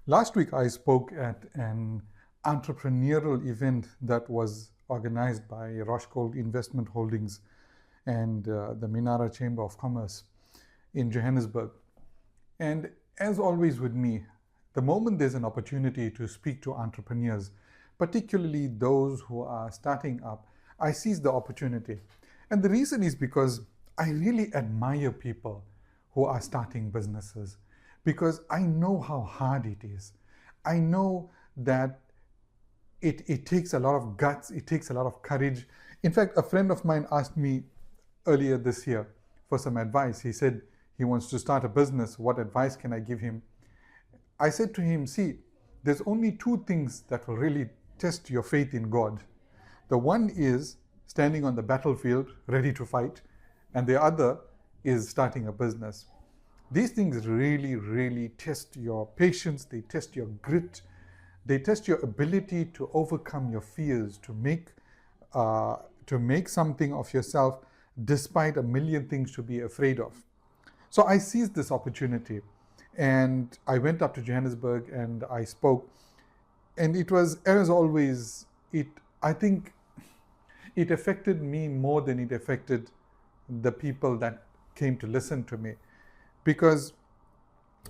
Last week, I spoke at an entrepreneurial event that was organized by Roshgold Investment Holdings and the Minara Chamber of Commerce in Johannesburg. And as always with me, the moment there's an opportunity to speak to entrepreneurs, particularly those who are starting up, I seize the opportunity. And the reason is because I really admire people who are starting businesses because I know how hard it is. I know that it takes a lot of guts, it takes a lot of courage. In fact, a friend of mine asked me earlier this year for some advice. He said he wants to start a business. What advice can I give him? I said to him, see, there's only two things that will really test your faith in God. The one is standing on the battlefield, ready to fight, and the other is starting a business. These things really, really test your patience, they test your grit, they test your ability to overcome your fears, to make something of yourself despite a million things to be afraid of. So I seized this opportunity and I went up to Johannesburg and I spoke. And it was, as always, I think it affected me more than it affected the people that came to listen to me. Because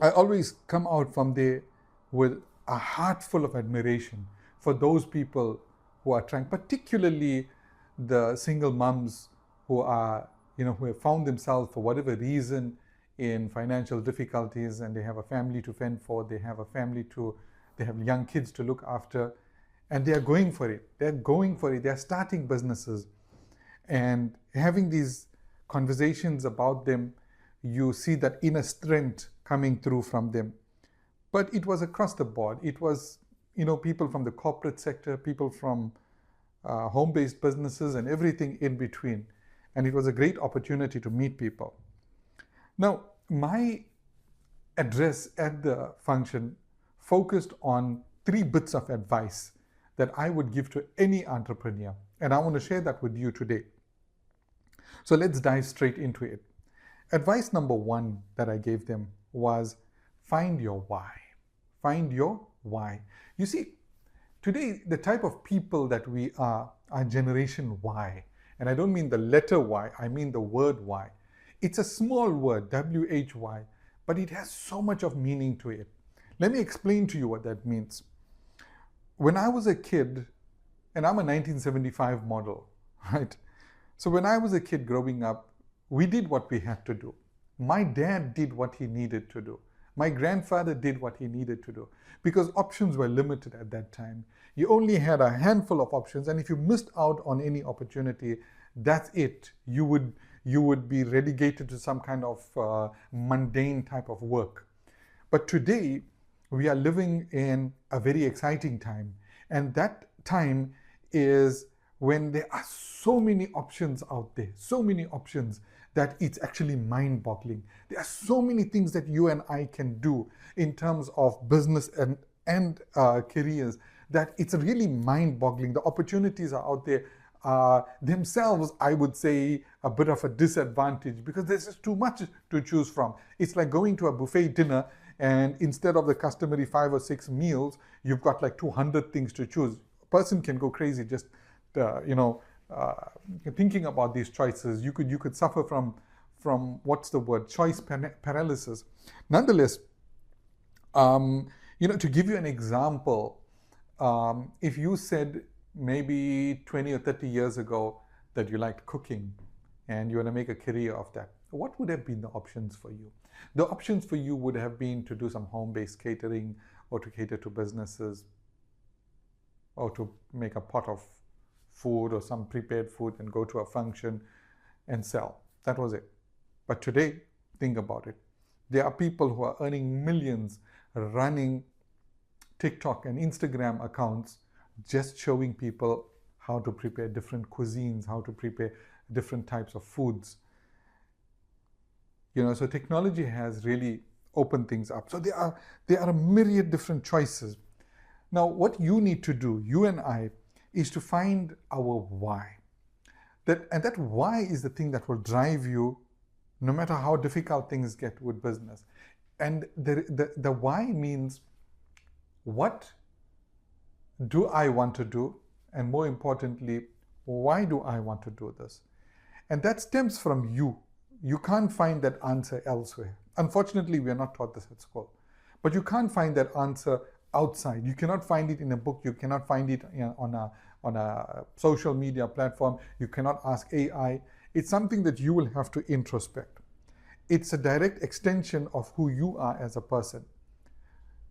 I always come out from there with a heart full of admiration for those people who are trying, particularly the single moms who are, who have found themselves for whatever reason in financial difficulties and they have a family to fend for, they have young kids to look after, and they are going for it. They're starting businesses and having these conversations about them. You see that inner strength coming through from them. But it was across the board. It was, people from the corporate sector, people from home-based businesses and everything in between. And it was a great opportunity to meet people. Now, my address at the function focused on 3 bits of advice that I would give to any entrepreneur. And I want to share that with you today. So let's dive straight into it. Advice number 1 that I gave them was find your why. Find your why. You see, today, the type of people that we are Generation Y. And I don't mean the letter Y, I mean the word why. It's a small word, W-H-Y, but it has so much of meaning to it. Let me explain to you what that means. When I was a kid, and I'm a 1975 model, right? So when I was a kid growing up, we did what we had to do. My dad did what he needed to do. My grandfather did what he needed to do because options were limited at that time. You only had a handful of options, and if you missed out on any opportunity, that's it. You would be relegated to some kind of mundane type of work. But today, we are living in a very exciting time, and that time is when there are so many options out there, so many options that it's actually mind-boggling. There are so many things that you and I can do in terms of business and careers that it's really mind-boggling. The opportunities are out there. Themselves, I would say, a bit of a disadvantage because there's just too much to choose from. It's like going to a buffet dinner and instead of the customary 5 or 6 meals, you've got like 200 things to choose. A person can go crazy just thinking about these choices. You could suffer from what's the word, choice paralysis. Nonetheless, to give you an example, if you said maybe 20 or 30 years ago that you liked cooking and you want to make a career of that, what would have been the options for you? The options for you would have been to do some home-based catering or to cater to businesses or to make a pot of food or some prepared food and go to a function and sell. That was it. But today, think about it. There are people who are earning millions running TikTok and Instagram accounts just showing people how to prepare different cuisines, how to prepare different types of foods. So technology has really opened things up. So there are a myriad different choices. Now, what you need to do, you and I, is to find our why. That why is the thing that will drive you no matter how difficult things get with business. And the why means what do I want to do? And more importantly, why do I want to do this? And that stems from you. You can't find that answer elsewhere. Unfortunately, we are not taught this at school. But you can't find that answer outside. You cannot find it in a book. You cannot find it on a social media platform. You cannot ask AI. It's something that you will have to introspect. It's a direct extension of who you are as a person.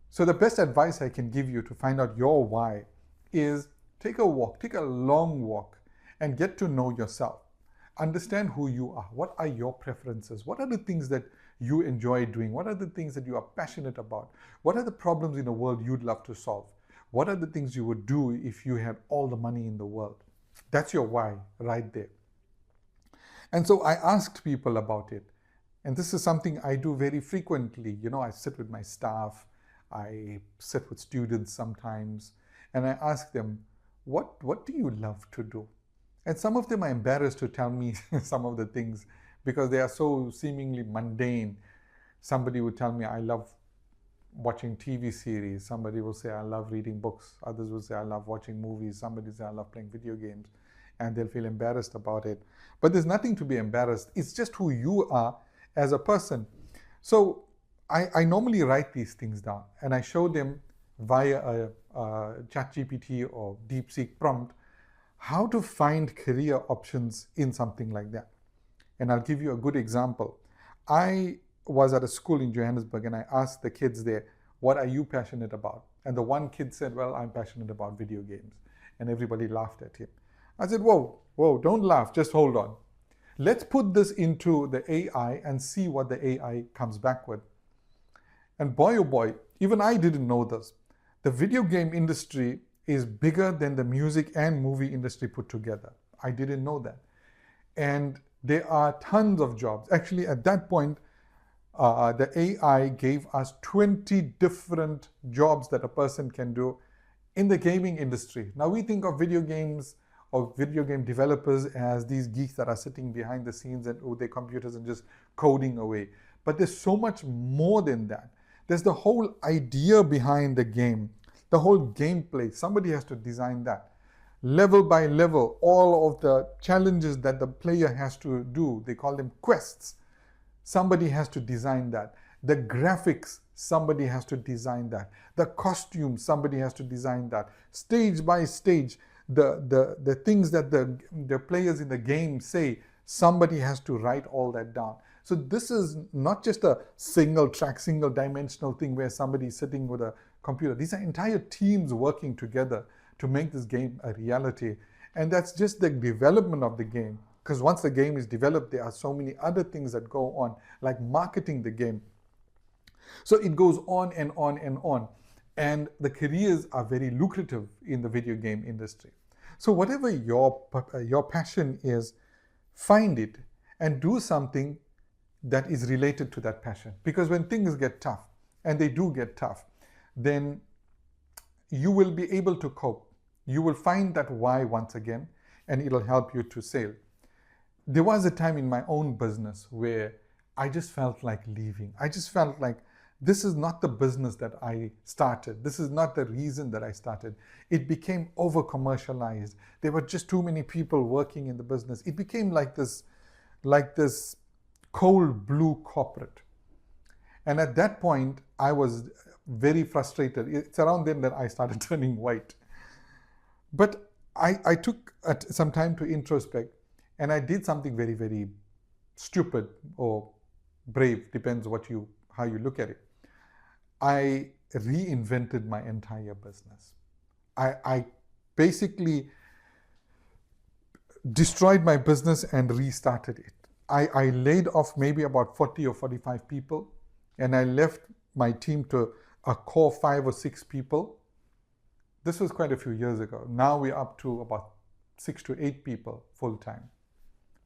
So the best advice I can give you to find out your why is take a walk, take a long walk, and get to know yourself. Understand who you are. What are your preferences? What are the things that you enjoy doing? What are the things that you are passionate about? What are the problems in the world you'd love to solve? What are the things you would do if you had all the money in the world? That's your why right there. And so I asked people about it. And this is something I do very frequently. I sit with my staff, I sit with students sometimes, and I ask them, what do you love to do? And some of them are embarrassed to tell me some of the things because they are so seemingly mundane. Somebody would tell me, I love watching TV series. Somebody will say, I love reading books. Others will say, I love watching movies. Somebody will say, I love playing video games. And they'll feel embarrassed about it. But there's nothing to be embarrassed. It's just who you are as a person. So I normally write these things down and I show them via a ChatGPT or DeepSeek prompt how to find career options in something like that. And I'll give you a good example. I was at a school in Johannesburg and I asked the kids there, what are you passionate about? And the one kid said, well, I'm passionate about video games. And everybody laughed at him. I said, whoa, don't laugh, just hold on. Let's put this into the AI and see what the AI comes back with. And boy, oh boy, even I didn't know this. The video game industry is bigger than the music and movie industry put together. I didn't know that. And there are tons of jobs. Actually, at that point, the AI gave us 20 different jobs that a person can do in the gaming industry. Now we think of video games or video game developers as these geeks that are sitting behind the scenes and with their computers and just coding away. But there's so much more than that. There's the whole idea behind the game, the whole gameplay. Somebody has to design that. Level by level, all of the challenges that the player has to do, they call them quests. Somebody has to design that. The graphics, somebody has to design that. The costumes, somebody has to design that. Stage by stage, the things that the players in the game say, somebody has to write all that down. So this is not just a single track, single dimensional thing where somebody is sitting with a computer. These are entire teams working together to make this game a reality. And that's just the development of the game. Because once the game is developed, there are so many other things that go on, like marketing the game. So it goes on and on and on. And the careers are very lucrative in the video game industry. So whatever your passion is, find it and do something that is related to that passion. Because when things get tough, and they do get tough, then you will be able to cope. You will find that why once again, and it'll help you to sail. There was a time in my own business where I just felt like leaving. I just felt like this is not the business that I started. This is not the reason that I started. It became over commercialized. There were just too many people working in the business. It became like this cold blue corporate. And at that point, I was very frustrated. It's around then that I started turning white. But I took some time to introspect, and I did something very, very stupid or brave, depends how you look at it. I reinvented my entire business. I basically destroyed my business and restarted it. I laid off maybe about 40 or 45 people, and I left my team to a core 5 or 6 people. This was quite a few years ago. Now we're up to about 6 to 8 people full-time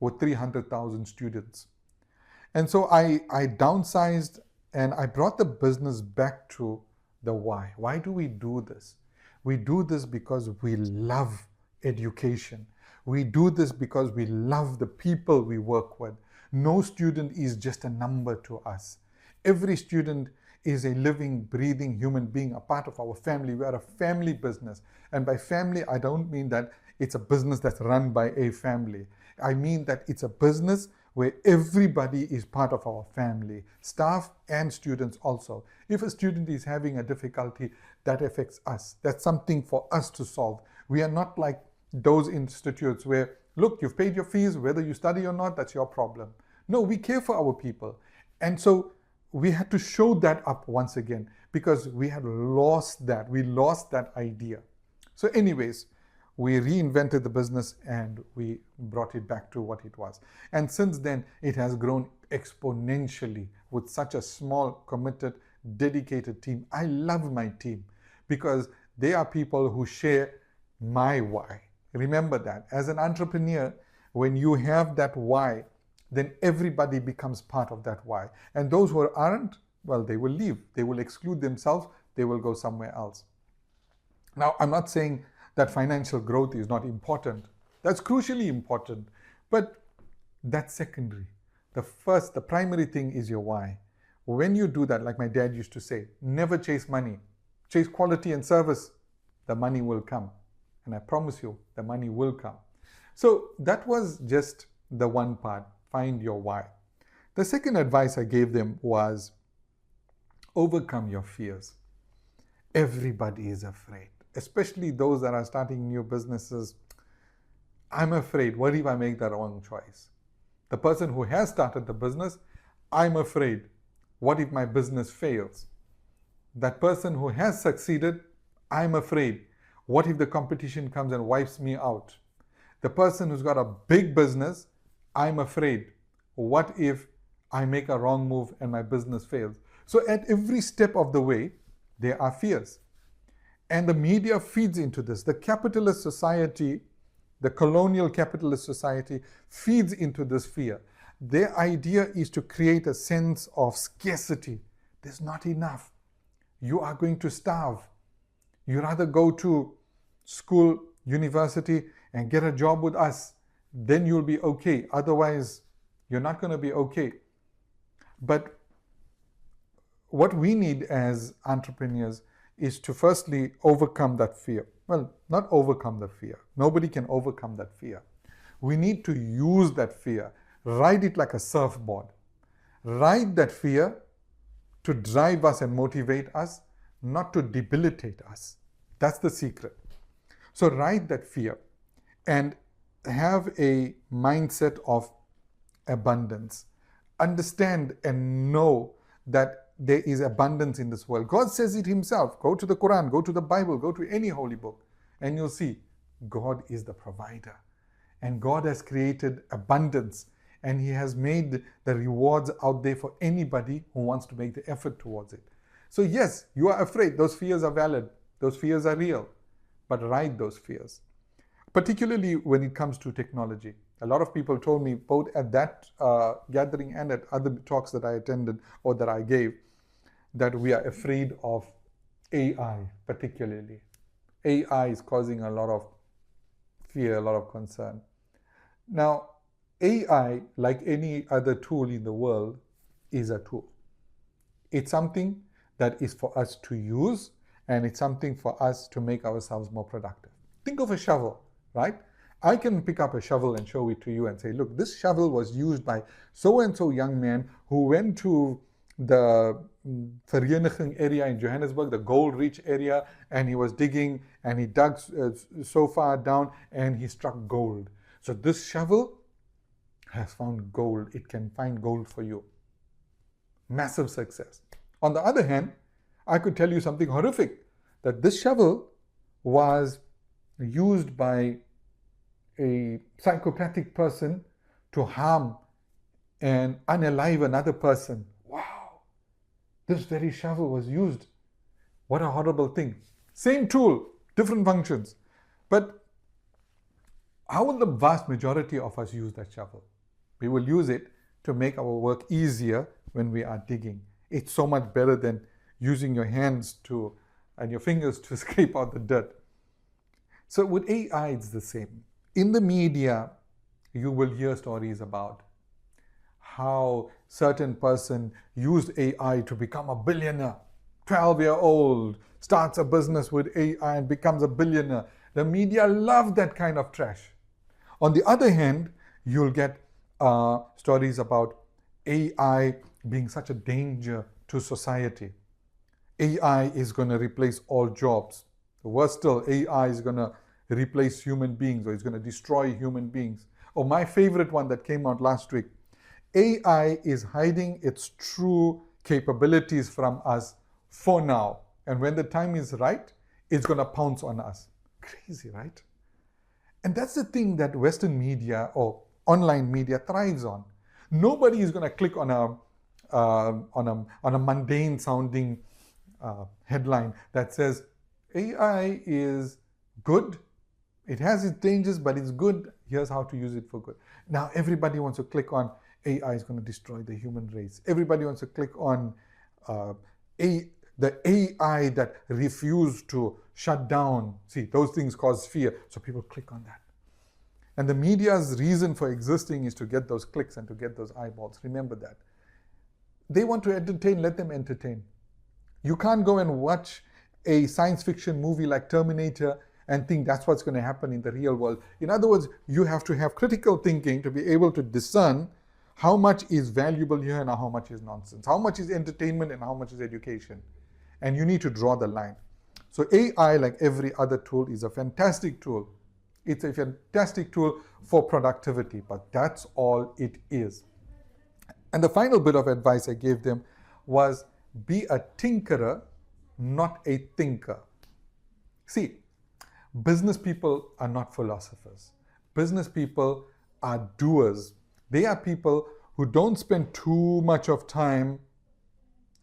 with 300,000 students. And so I downsized and I brought the business back to the why. Why do we do this? We do this because we love education. We do this because we love the people we work with. No student is just a number to us. Every student is a living, breathing human being, a part of our family. We are a family business. And by family, I don't mean that it's a business that's run by a family. I mean that it's a business where everybody is part of our family, staff and students also. If a student is having a difficulty, that affects us. That's something for us to solve. We are not like those institutes where, look, you've paid your fees, whether you study or not, that's your problem. No, we care for our people. And so we had to show that up once again because we had lost that. We lost that idea. So anyways, we reinvented the business and we brought it back to what it was. And since then, it has grown exponentially with such a small, committed, dedicated team. I love my team because they are people who share my why. Remember that. As an entrepreneur, when you have that why, then everybody becomes part of that why. And those who aren't, well, they will leave. They will exclude themselves. They will go somewhere else. Now, I'm not saying that financial growth is not important. That's crucially important, but that's secondary. The primary thing is your why. When you do that, like my dad used to say, never chase money. Chase quality and service. The money will come. And I promise you, the money will come. So that was just the one part. Find your why. The second advice I gave them was overcome your fears. Everybody is afraid, especially those that are starting new businesses. I'm afraid, what if I make the wrong choice? The person who has started the business, I'm afraid, what if my business fails? That person who has succeeded, I'm afraid, what if the competition comes and wipes me out? The person who's got a big business, I'm afraid, what if I make a wrong move and my business fails? So at every step of the way, there are fears. And the media feeds into this. The capitalist society, the colonial capitalist society feeds into this fear. Their idea is to create a sense of scarcity. There's not enough. You are going to starve. You rather go to school, university, and get a job with us. Then you'll be okay. Otherwise, you're not going to be okay. But what we need as entrepreneurs is to firstly overcome that fear. Well, not overcome the fear. Nobody can overcome that fear. We need to use that fear. Ride it like a surfboard. Ride that fear to drive us and motivate us, not to debilitate us. That's the secret. So ride that fear and have a mindset of abundance. Understand and know that there is abundance in this world. God says it himself. Go to the Quran, go to the Bible, go to any holy book, and you'll see God is the provider. And God has created abundance, and he has made the rewards out there for anybody who wants to make the effort towards it. So yes, you are afraid. Those fears are valid. Those fears are real. But ride those fears. Particularly when it comes to technology. A lot of people told me, both at that gathering and at other talks that I attended or that I gave, that we are afraid of AI particularly. AI is causing a lot of fear, a lot of concern. Now, AI, like any other tool in the world, is a tool. It's something that is for us to use, and it's something for us to make ourselves more productive. Think of a shovel, right? I can pick up a shovel and show it to you and say, look, this shovel was used by so-and-so young man who went to the Vereniging area in Johannesburg, the gold rich area, and he was digging and he dug so far down and he struck gold. So this shovel has found gold. It can find gold for you. Massive success. On the other hand, I could tell you something horrific, that this shovel was used by a psychopathic person to harm and unalive another person. Wow! This very shovel was used. What a horrible thing. Same tool, different functions. But how will the vast majority of us use that shovel? We will use it to make our work easier when we are digging. It's so much better than using your hands and your fingers to scrape out the dirt. So with AI, it's the same. In the media, you will hear stories about how certain person used AI to become a billionaire. 12-year-old starts a business with AI and becomes a billionaire. The media love that kind of trash. On the other hand, you'll get stories about AI being such a danger to society. AI is going to replace all jobs. Worse still, AI is going to replace human beings, or it's going to destroy human beings. Or my favorite one that came out last week, AI is hiding its true capabilities from us for now. And when the time is right, it's going to pounce on us. Crazy, right? And that's the thing that Western media or online media thrives on. Nobody is going to click on a mundane sounding headline that says AI is good. It has its dangers, but it's good. Here's how to use it for good. Now everybody wants to click on AI is going to destroy the human race. Everybody wants to click on the AI that refused to shut down. See, those things cause fear, so people click on that. And the media's reason for existing is to get those clicks and to get those eyeballs. Remember that. They want to entertain, let them entertain. You can't go and watch a science fiction movie like Terminator and think that's what's going to happen in the real world. In other words, you have to have critical thinking to be able to discern how much is valuable here and how much is nonsense. How much is entertainment and how much is education. And you need to draw the line. So AI, like every other tool, is a fantastic tool. It's a fantastic tool for productivity, but that's all it is. And the final bit of advice I gave them was be a tinkerer, not a thinker. See, business people are not philosophers. Business people are doers. They are people who don't spend too much of time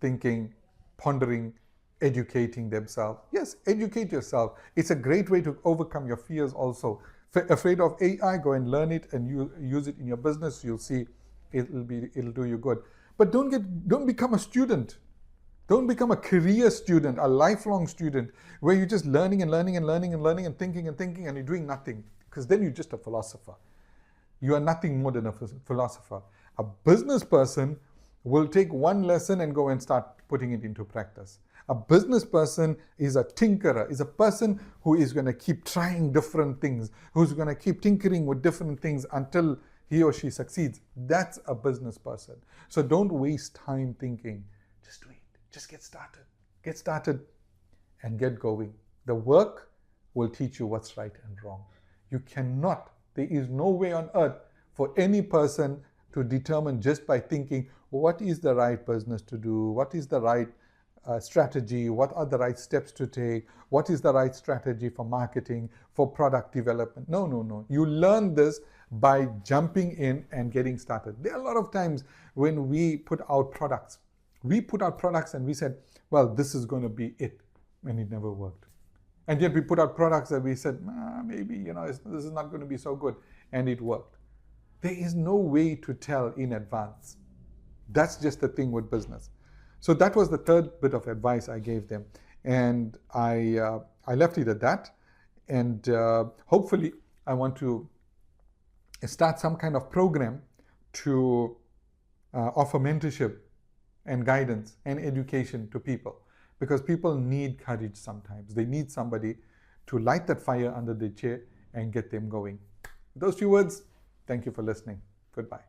thinking, pondering, educating themselves. Yes, educate yourself. It's a great way to overcome your fears also. Afraid of AI, go and learn it and you use it in your business. You'll see it'll do you good. But don't become a student. Don't become a career student, a lifelong student, where you're just learning and learning and learning and learning and thinking and you're doing nothing. Because then you're just a philosopher. You are nothing more than a philosopher. A business person will take one lesson and go and start putting it into practice. A business person is a tinkerer, is a person who is going to keep trying different things, who's going to keep tinkering with different things until he or she succeeds. That's a business person. So don't waste time thinking. Just do it. Just get started. Get started and get going. The work will teach you what's right and wrong. You cannot, there is no way on earth for any person to determine just by thinking what is the right business to do, what is the right strategy, what are the right steps to take, what is the right strategy for marketing, for product development. No. You learn this by jumping in and getting started. There are a lot of times when we put out products. We put out products and we said, well, this is going to be it. And it never worked. And yet we put out products that we said, maybe, this is not going to be so good. And it worked. There is no way to tell in advance. That's just the thing with business. So that was the third bit of advice I gave them. And I left it at that. And hopefully I want to start some kind of program to offer mentorship and guidance and education to people. Because people need courage sometimes. They need somebody to light that fire under their chair and get them going. With those few words, thank you for listening. Goodbye.